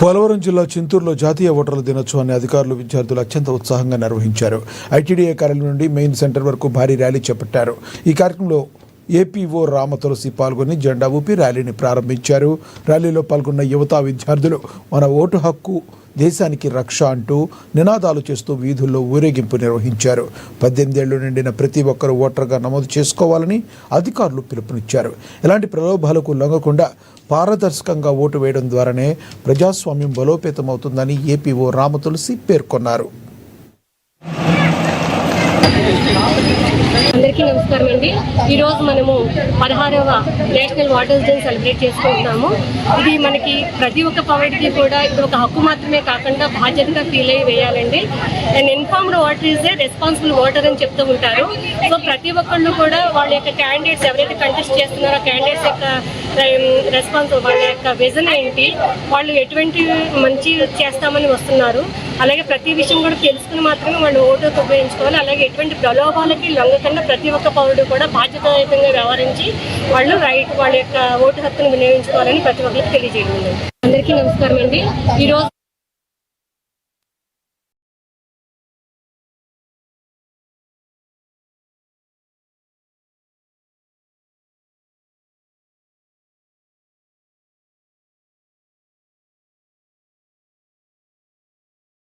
పోలవరం జిల్లా చింతూరులో జాతీయ ఓటర్ల దినోత్సవాన్ని అధికారులు విద్యార్థులు అత్యంత ఉత్సాహంగా నిర్వహించారు. ఐటీడీఏ కార్యాలయం నుండి మెయిన్ సెంటర్ వరకు భారీ ర్యాలీ చేపట్టారు. ఈ కార్యక్రమంలో ఏపీఓ రామ తులసి పాల్గొని జెండా ఊపి ర్యాలీని ప్రారంభించారు. ర్యాలీలో పాల్గొన్న యువత విద్యార్థులు మన ఓటు హక్కు దేశానికి రక్ష అంటూ నినాదాలు చేస్తూ వీధుల్లో ఊరేగింపు నిర్వహించారు. 18 ఏళ్లు నిండిన ప్రతి ఒక్కరూ ఓటర్గా నమోదు చేసుకోవాలని అధికారులు పిలుపునిచ్చారు. ఎలాంటి ప్రలోభాలకు లొంగకుండా పారదర్శకంగా ఓటు వేయడం ద్వారానే ప్రజాస్వామ్యం బలోపేతమవుతుందని ఏపీఓ రామ తులసి పేర్కొన్నారు. అందరికీ నమస్కారం అండి. ఈరోజు మనము 16వ నేషనల్ వాటర్స్ డే సెలబ్రేట్ చేసుకుంటున్నాము. ఇది మనకి ప్రతి ఒక్క పౌరుడికి కూడా ఇది ఒక హక్కు మాత్రమే కాకుండా బాధ్యతగా ఫీల్ అయ్యి వేయాలండి. And informed voter is a responsible voter అని చెప్తూ ఉంటారు. సో ప్రతి ఒక్కళ్ళు కూడా వాళ్ళ యొక్క క్యాండిడేట్స్ ఎవరైతే కంటెస్ట్ చేస్తున్నారో క్యాండిడేట్స్ యొక్క వాళ్ళ యొక్క విజన్ ఏంటి, వాళ్ళు ఎటువంటి మంచి చేస్తామని వస్తున్నారు, అలాగే ప్రతి విషయం కూడా తెలుసుకుని మాత్రమే వాళ్ళు ఓటు ఉపయోగించుకోవాలి. అలాగే ఎటువంటి ప్రలోభాలకి లొంగకుండా ప్రతి ఒక్క పౌరుడు కూడా బాధ్యతాయుతంగా వ్యవహరించి వాళ్ళ యొక్క ఓటు హక్కును వినియోగించుకోవాలని ప్రతి ఒక్కరికి తెలియజేయడం. అందరికీ నమస్కారం అండి. ఈరోజు